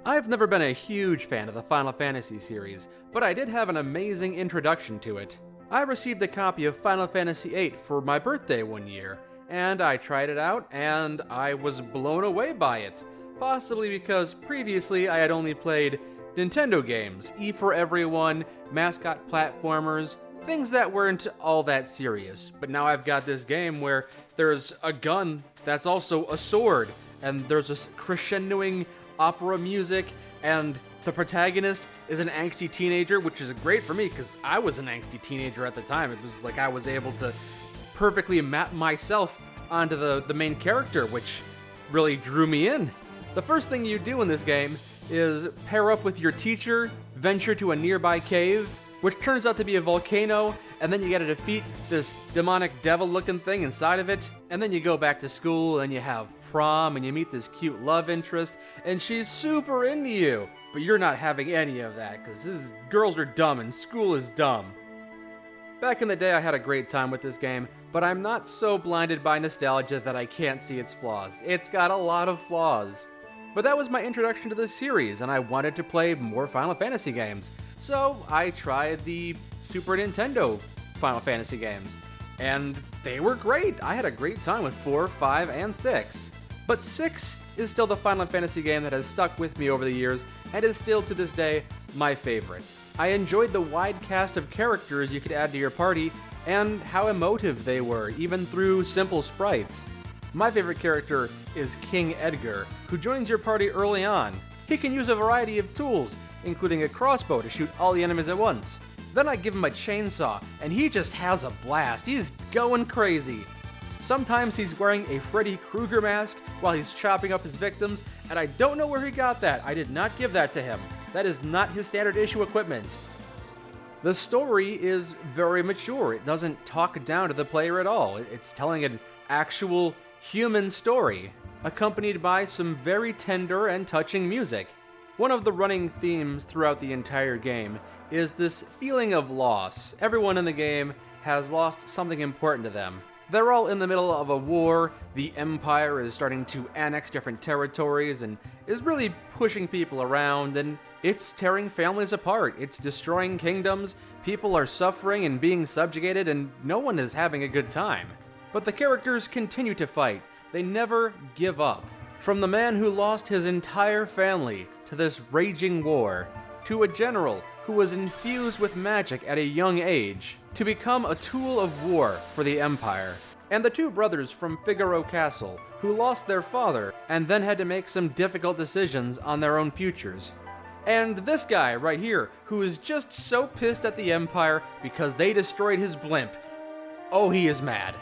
I've never been a huge fan of the Final Fantasy series, but I did have an amazing introduction to it. I received a copy of Final Fantasy VIII for my birthday one year, and I tried it out, and I was blown away by it. Possibly because previously I had only played Nintendo games, E for Everyone, mascot platformers, things that weren't all that serious. But now I've got this game where there's a gun that's also a sword, and there's this crescendoing opera music, and the protagonist is an angsty teenager, which is great for me because I was an angsty teenager at the time. It was like I was able to perfectly map myself onto the main character, which really drew me in. The first thing you do in this game is pair up with your teacher, venture to a nearby cave, which turns out to be a volcano, and then you gotta defeat this demonic devil-looking thing inside of it, and then you go back to school and you have prom and you meet this cute love interest, and she's super into you, but you're not having any of that because girls are dumb and school is dumb. Back in the day I had a great time with this game, but I'm not so blinded by nostalgia that I can't see its flaws. It's got a lot of flaws. But that was my introduction to this series, and I wanted to play more Final Fantasy games. So I tried the Super Nintendo Final Fantasy games, and they were great. I had a great time with 4, 5, and 6. But 6 is still the Final Fantasy game that has stuck with me over the years, and is still to this day my favorite. I enjoyed the wide cast of characters you could add to your party, and how emotive they were, even through simple sprites. My favorite character is King Edgar, who joins your party early on. He can use a variety of tools, including a crossbow to shoot all the enemies at once. Then I give him a chainsaw, and he just has a blast. He's going crazy. Sometimes he's wearing a Freddy Krueger mask while he's chopping up his victims, and I don't know where he got that. I did not give that to him. That is not his standard issue equipment. The story is very mature. It doesn't talk down to the player at all. It's telling an actual human story, accompanied by some very tender and touching music. One of the running themes throughout the entire game is this feeling of loss. Everyone in the game has lost something important to them. They're all in the middle of a war, the Empire is starting to annex different territories and is really pushing people around, and it's tearing families apart, it's destroying kingdoms, people are suffering and being subjugated, and no one is having a good time. But the characters continue to fight, they never give up. From the man who lost his entire family to this raging war, to a general who was infused with magic at a young age, to become a tool of war for the Empire. And the two brothers from Figaro Castle, who lost their father and then had to make some difficult decisions on their own futures. And this guy right here, who is just so pissed at the Empire because they destroyed his blimp. Oh, he is mad.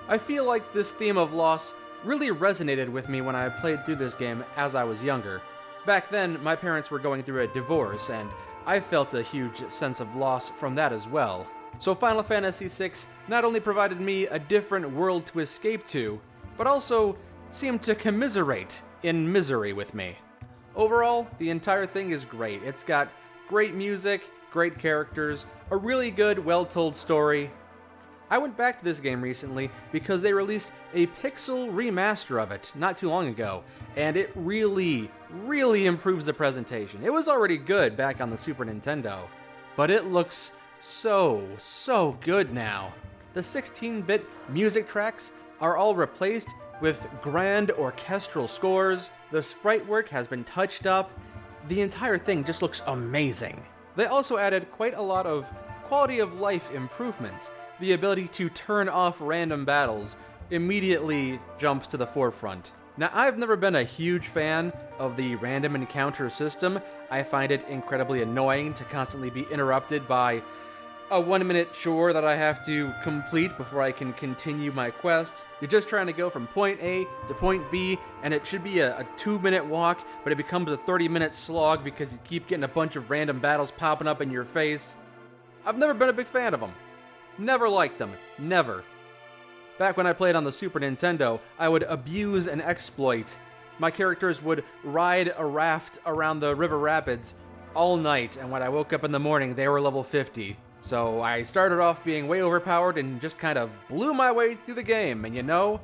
I feel like this theme of loss really resonated with me when I played through this game as I was younger. Back then, my parents were going through a divorce, and I felt a huge sense of loss from that as well. So Final Fantasy VI not only provided me a different world to escape to, but also seemed to commiserate in misery with me. Overall, the entire thing is great. It's got great music, great characters, a really good, well-told story. I went back to this game recently because they released a pixel remaster of it not too long ago, and it really improves the presentation. It was already good back on the Super Nintendo, but it looks so good now. The 16-bit music tracks are all replaced with grand orchestral scores, the sprite work has been touched up, the entire thing just looks amazing. They also added quite a lot of quality of life improvements. The ability to turn off random battles immediately jumps to the forefront. Now, I've never been a huge fan of the random encounter system. I find it incredibly annoying to constantly be interrupted by a 1-minute chore that I have to complete before I can continue my quest. You're just trying to go from point A to point B, and it should be a 2-minute walk, but it becomes a 30-minute slog because you keep getting a bunch of random battles popping up in your face. I've never been a big fan of them. Never liked them. Never. Back when I played on the Super Nintendo, I would abuse an exploit. My characters would ride a raft around the river rapids all night, and when I woke up in the morning, they were level 50. So I started off being way overpowered and just kind of blew my way through the game, and you know,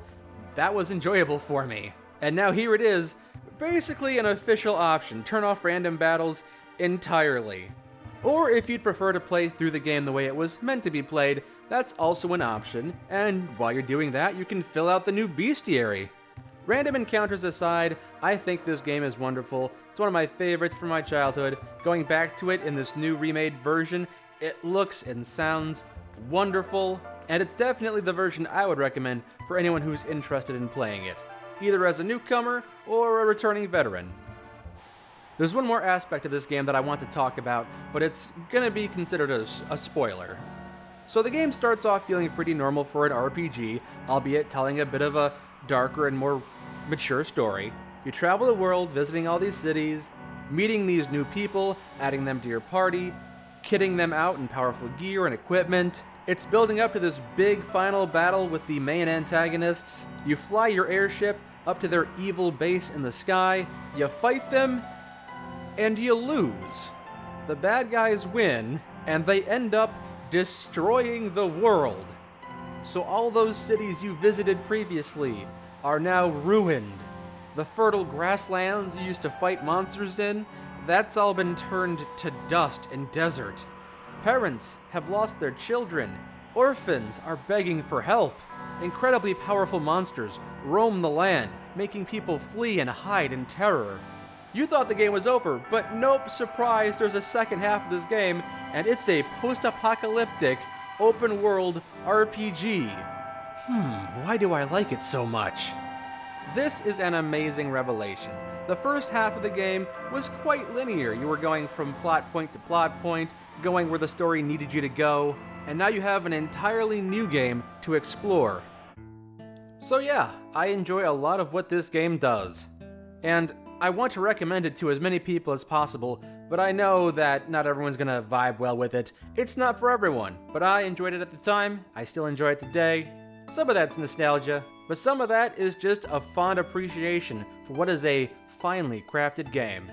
that was enjoyable for me. And now here it is, basically an official option. Turn off random battles entirely. Or if you'd prefer to play through the game the way it was meant to be played, that's also an option, and while you're doing that, you can fill out the new bestiary. Random encounters aside, I think this game is wonderful. It's one of my favorites from my childhood. Going back to it in this new remade version, it looks and sounds wonderful, and it's definitely the version I would recommend for anyone who's interested in playing it, either as a newcomer or a returning veteran. There's one more aspect of this game that I want to talk about, but it's gonna be considered a spoiler. So the game starts off feeling pretty normal for an RPG, albeit telling a bit of a darker and more mature story. You travel the world, visiting all these cities, meeting these new people, adding them to your party, kitting them out in powerful gear and equipment. It's building up to this big final battle with the main antagonists. You fly your airship up to their evil base in the sky, you fight them, and you lose. The bad guys win, and they end up destroying the world. So all those cities you visited previously are now ruined. The fertile grasslands you used to fight monsters in, that's all been turned to dust and desert. Parents have lost their children. Orphans are begging for help. Incredibly powerful monsters roam the land, making people flee and hide in terror. You thought the game was over, but nope, surprise, there's a second half of this game, and it's a post-apocalyptic, open-world RPG. Why do I like it so much? This is an amazing revelation. The first half of the game was quite linear. You were going from plot point to plot point, going where the story needed you to go, and now you have an entirely new game to explore. So yeah, I enjoy a lot of what this game does. And I want to recommend it to as many people as possible, but I know that not everyone's gonna vibe well with it. It's not for everyone, but I enjoyed it at the time, I still enjoy it today. Some of that's nostalgia, but some of that is just a fond appreciation for what is a finely crafted game.